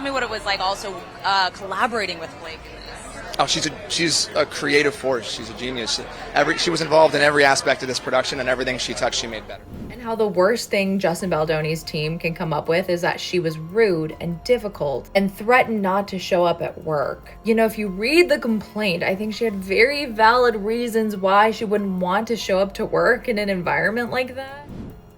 me what it was like also collaborating with Blake in this. Oh, she's a creative force. She's a genius. She was involved in every aspect of this production, and everything she touched, she made better. And how the worst thing Justin Baldoni's team can come up with is that she was rude and difficult and threatened not to show up at work. You know, if you read the complaint, I think she had very valid reasons why she wouldn't want to show up to work in an environment like that.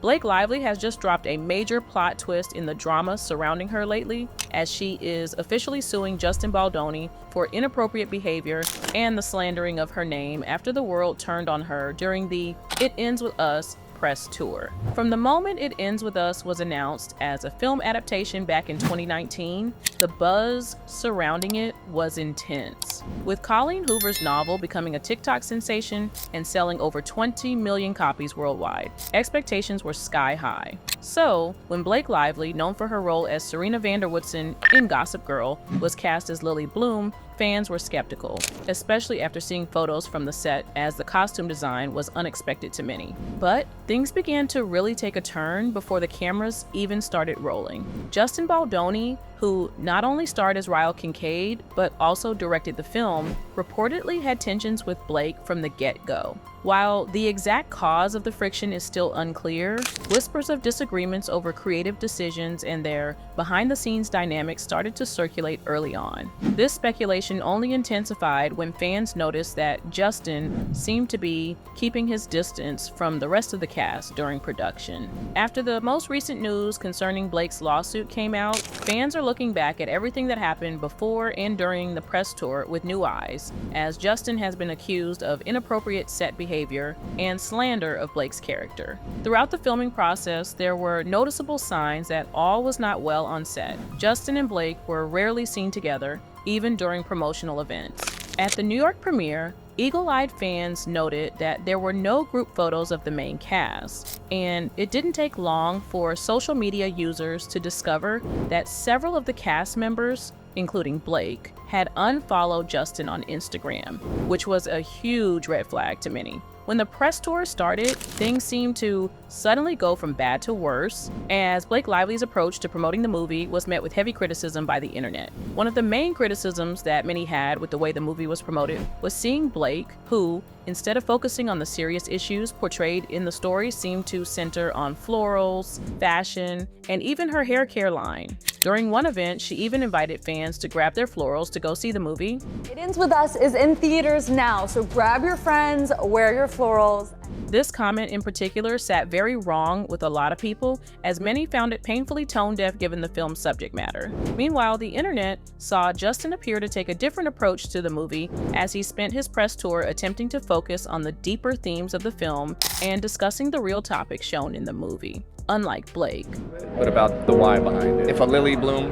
Blake Lively has just dropped a major plot twist in the drama surrounding her lately, as she is officially suing Justin Baldoni for inappropriate behavior and the slandering of her name after the world turned on her during the It Ends With Us press tour. From the moment It Ends With Us was announced as a film adaptation back in 2019, the buzz surrounding it was intense. With Colleen Hoover's novel becoming a TikTok sensation and selling over 20 million copies worldwide, expectations were sky high. So, when Blake Lively, known for her role as Serena Vanderwoodson in Gossip Girl, was cast as Lily Bloom, fans were skeptical, especially after seeing photos from the set, as the costume design was unexpected to many. But things began to really take a turn before the cameras even started rolling. Justin Baldoni, who not only starred as Ryle Kincaid, but also directed the film, reportedly had tensions with Blake from the get-go. While the exact cause of the friction is still unclear, whispers of disagreements over creative decisions and their behind-the-scenes dynamics started to circulate early on. This speculation only intensified when fans noticed that Justin seemed to be keeping his distance from the rest of the cast during production. After the most recent news concerning Blake's lawsuit came out, fans are looking back at everything that happened before and during the press tour with new eyes, as Justin has been accused of inappropriate set behavior and slander of Blake's character. Throughout the filming process, there were noticeable signs that all was not well on set. Justin and Blake were rarely seen together, even during promotional events. At the New York premiere, eagle-eyed fans noted that there were no group photos of the main cast, and it didn't take long for social media users to discover that several of the cast members, including Blake, had unfollowed Justin on Instagram, which was a huge red flag to many. When the press tour started, things seemed to suddenly go from bad to worse, as Blake Lively's approach to promoting the movie was met with heavy criticism by the internet. One of the main criticisms that many had with the way the movie was promoted was seeing Blake, who, instead of focusing on the serious issues portrayed in the story, seemed to center on florals, fashion, and even her hair care line. During one event, she even invited fans to grab their florals to go see the movie. It Ends With Us is in theaters now, so grab your friends, wear your florals. This comment in particular sat very wrong with a lot of people, as many found it painfully tone-deaf given the film's subject matter. Meanwhile, the internet saw Justin appear to take a different approach to the movie, as he spent his press tour attempting to focus on the deeper themes of the film and discussing the real topics shown in the movie, unlike Blake. What about the why behind it? If a Lily Bloom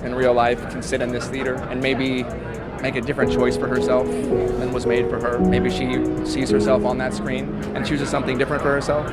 in real life can sit in this theater and maybe make a different choice for herself than was made for her, maybe she sees herself on that screen and chooses something different for herself,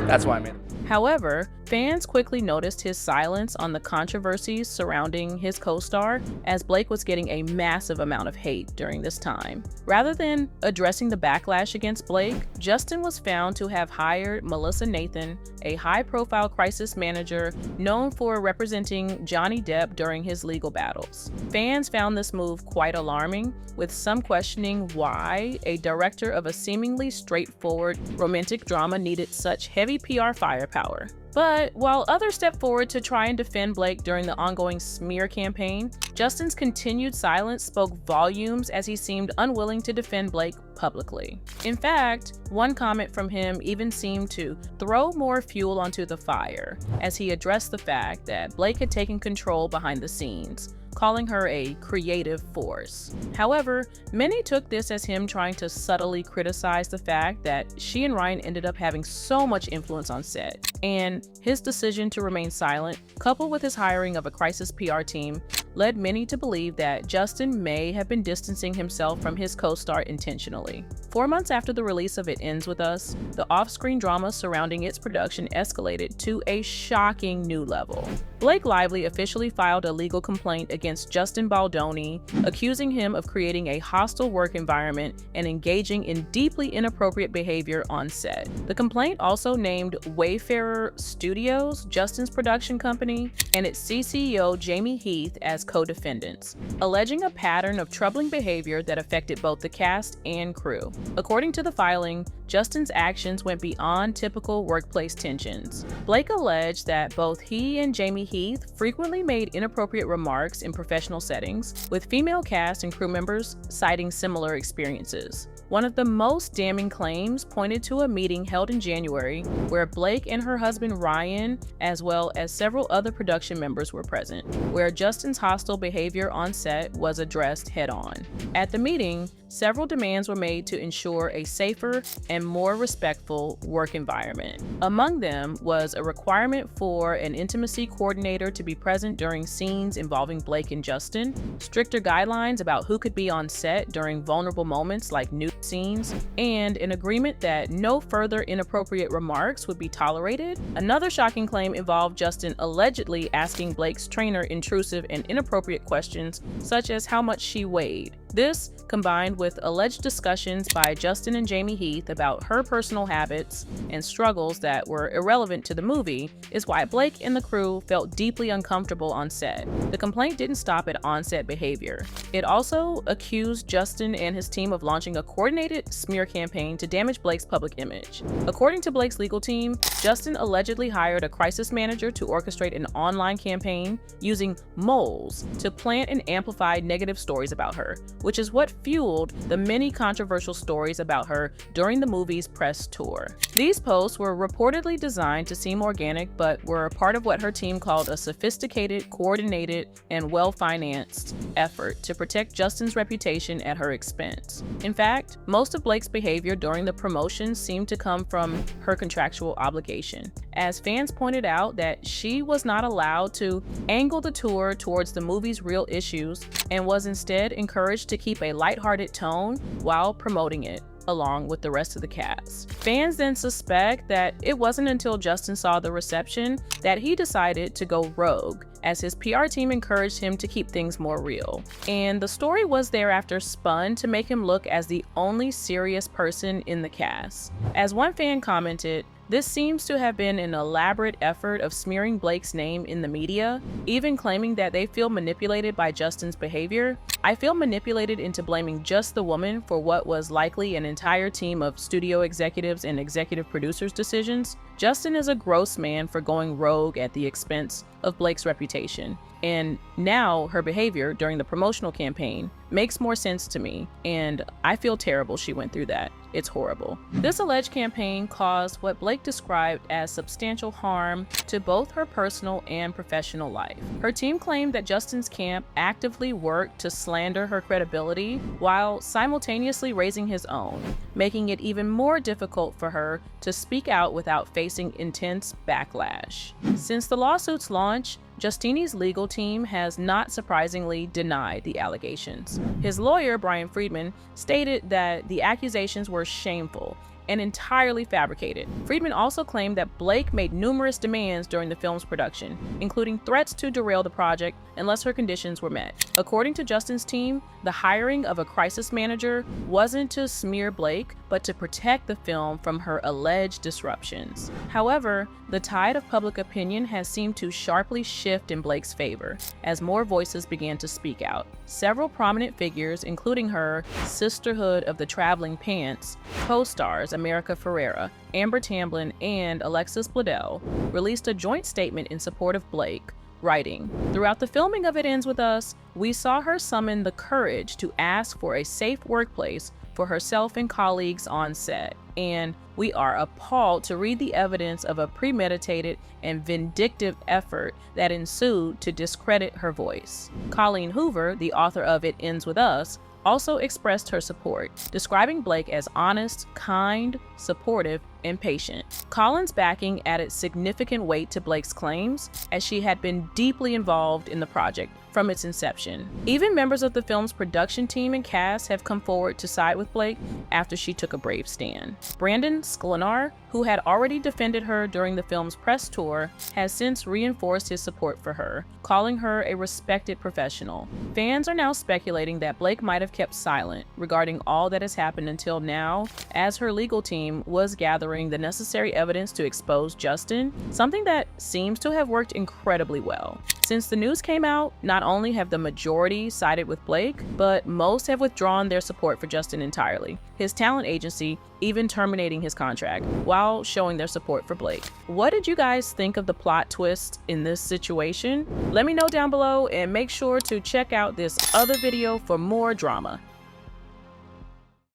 that's why I made it. However, fans quickly noticed his silence on the controversies surrounding his co-star, as Blake was getting a massive amount of hate during this time. Rather than addressing the backlash against Blake, Justin was found to have hired Melissa Nathan, a high-profile crisis manager known for representing Johnny Depp during his legal battles. Fans found this move quite alarming, with some questioning why a director of a seemingly straightforward romantic drama needed such heavy PR firepower. But while others stepped forward to try and defend Blake during the ongoing smear campaign, Justin's continued silence spoke volumes, as he seemed unwilling to defend Blake publicly. In fact, one comment from him even seemed to throw more fuel onto the fire, as he addressed the fact that Blake had taken control behind the scenes, calling her a creative force. However, many took this as him trying to subtly criticize the fact that she and Ryan ended up having so much influence on set, and his decision to remain silent, coupled with his hiring of a crisis PR team, led many to believe that Justin may have been distancing himself from his co-star intentionally. 4 months after the release of It Ends With Us, the off-screen drama surrounding its production escalated to a shocking new level. Blake Lively officially filed a legal complaint against Justin Baldoni, accusing him of creating a hostile work environment and engaging in deeply inappropriate behavior on set. The complaint also named Wayfarer Studios, Justin's production company, and its CCO Jamie Heath as co-defendants, alleging a pattern of troubling behavior that affected both the cast and crew. According to the filing, Justin's actions went beyond typical workplace tensions. Blake alleged that both he and Jamie Heath frequently made inappropriate remarks in professional settings, with female cast and crew members citing similar experiences. One of the most damning claims pointed to a meeting held in January where Blake and her husband Ryan, as well as several other production members, were present, where Justin's hostile behavior on set was addressed head-on. At the meeting, several demands were made to ensure a safer and more respectful work environment. Among them was a requirement for an intimacy coordinator to be present during scenes involving Blake and Justin, stricter guidelines about who could be on set during vulnerable moments like nude scenes, and an agreement that no further inappropriate remarks would be tolerated. Another shocking claim involved Justin allegedly asking Blake's trainer intrusive and inappropriate questions, such as how much she weighed. This, combined with alleged discussions by Justin and Jamie Heath about her personal habits and struggles that were irrelevant to the movie, is why Blake and the crew felt deeply uncomfortable on set. The complaint didn't stop at on-set behavior. It also accused Justin and his team of launching a coordinated smear campaign to damage Blake's public image. According to Blake's legal team, Justin allegedly hired a crisis manager to orchestrate an online campaign using moles to plant and amplify negative stories about her, which is what fueled the many controversial stories about her during the movie's press tour. These posts were reportedly designed to seem organic, but were a part of what her team called a sophisticated, coordinated, and well-financed effort to protect Justin's reputation at her expense. In fact, most of Blake's behavior during the promotion seemed to come from her contractual obligation, as fans pointed out that she was not allowed to angle the tour towards the movie's real issues and was instead encouraged to keep a lighthearted tone while promoting it, along with the rest of the cast. Fans then suspect that it wasn't until Justin saw the reception that he decided to go rogue, as his PR team encouraged him to keep things more real. And the story was thereafter spun to make him look as the only serious person in the cast. As one fan commented, "This seems to have been an elaborate effort of smearing Blake's name in the media, even claiming that they feel manipulated by Justin's behavior. I feel manipulated into blaming just the woman for what was likely an entire team of studio executives and executive producers' decisions. Justin is a gross man for going rogue at the expense of Blake's reputation. And now her behavior during the promotional campaign makes more sense to me, and I feel terrible she went through that. It's horrible." This alleged campaign caused what Blake described as substantial harm to both her personal and professional life. Her team claimed that Justin's camp actively worked to slander her credibility while simultaneously raising his own, making it even more difficult for her to speak out without facing intense backlash. Since the lawsuit's launch, Justini's legal team has not surprisingly denied the allegations. His lawyer, Brian Friedman, stated that the accusations were shameful and entirely fabricated. Friedman also claimed that Blake made numerous demands during the film's production, including threats to derail the project unless her conditions were met. According to Justin's team, the hiring of a crisis manager wasn't to smear Blake, but to protect the film from her alleged disruptions. However, the tide of public opinion has seemed to sharply shift in Blake's favor, as more voices began to speak out. Several prominent figures, including her Sisterhood of the Traveling Pants co-stars America Ferrera, Amber Tamblyn, and Alexis Bledel, released a joint statement in support of Blake, writing, "Throughout the filming of It Ends With Us, we saw her summon the courage to ask for a safe workplace for herself and colleagues on set, and we are appalled to read the evidence of a premeditated and vindictive effort that ensued to discredit her voice." Colleen Hoover, the author of It Ends With Us, also expressed her support, describing Blake as honest, kind, supportive, and patient. Colin's backing added significant weight to Blake's claims, as she had been deeply involved in the project from its inception. Even members of the film's production team and cast have come forward to side with Blake after she took a brave stand. Brandon Sklenar, who had already defended her during the film's press tour, has since reinforced his support for her, calling her a respected professional. Fans are now speculating that Blake might have kept silent regarding all that has happened until now, as her legal team was gathering the necessary evidence to expose Justin, something that seems to have worked incredibly well. Since the news came out, not only have the majority sided with Blake, but most have withdrawn their support for Justin entirely, his talent agency even terminating his contract, while showing their support for Blake. What did you guys think of the plot twist in this situation? Let me know down below, and make sure to check out this other video for more drama.